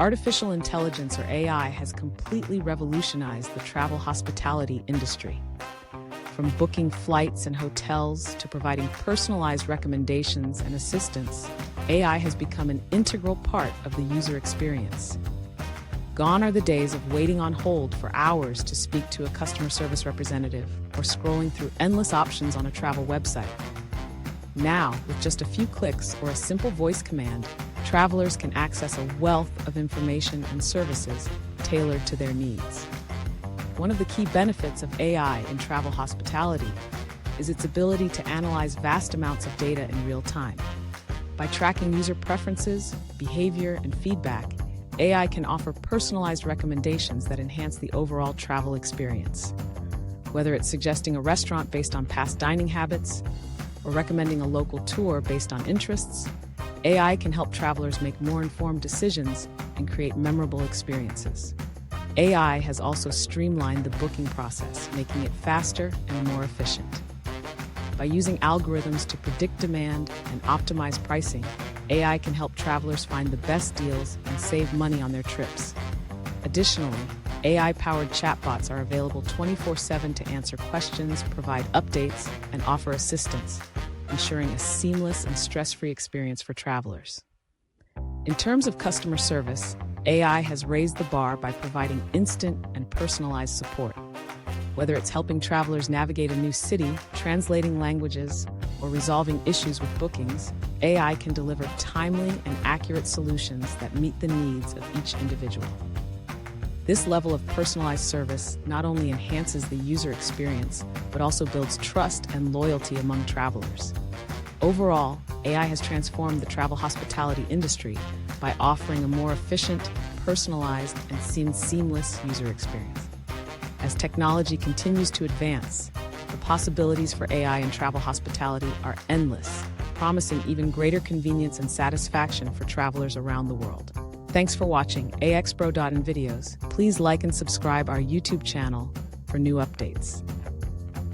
Artificial intelligence, or AI, has completely revolutionized the travel hospitality industry. From booking flights and hotels to providing personalized recommendations and assistance, AI has become an integral part of the user experience. Gone are the days of waiting on hold for hours to speak to a customer service representative or scrolling through endless options on a travel website. Now, with just a few clicks or a simple voice command, travelers can access a wealth of information and services tailored to their needs. One of the key benefits of AI in travel hospitality is its ability to analyze vast amounts of data in real time. By tracking user preferences, behavior, and feedback, AI can offer personalized recommendations that enhance the overall travel experience. Whether it's suggesting a restaurant based on past dining habits or recommending a local tour based on interests, AI can help travelers make more informed decisions and create memorable experiences. AI has also streamlined the booking process, making it faster and more efficient. By using algorithms to predict demand and optimize pricing, AI can help travelers find the best deals and save money on their trips. Additionally, AI-powered chatbots are available 24/7 to answer questions, provide updates, and offer assistance, ensuring a seamless and stress-free experience for travelers. In terms of customer service, AI has raised the bar by providing instant and personalized support. Whether it's helping travelers navigate a new city, translating languages, or resolving issues with bookings, AI can deliver timely and accurate solutions that meet the needs of each individual. This level of personalized service not only enhances the user experience, but also builds trust and loyalty among travelers. Overall, AI has transformed the travel hospitality industry by offering a more efficient, personalized, and seamless user experience. As technology continues to advance, the possibilities for AI in travel hospitality are endless, promising even greater convenience and satisfaction for travelers around the world. Thanks for watching AXPro.in videos. Please like and subscribe our YouTube channel for new updates.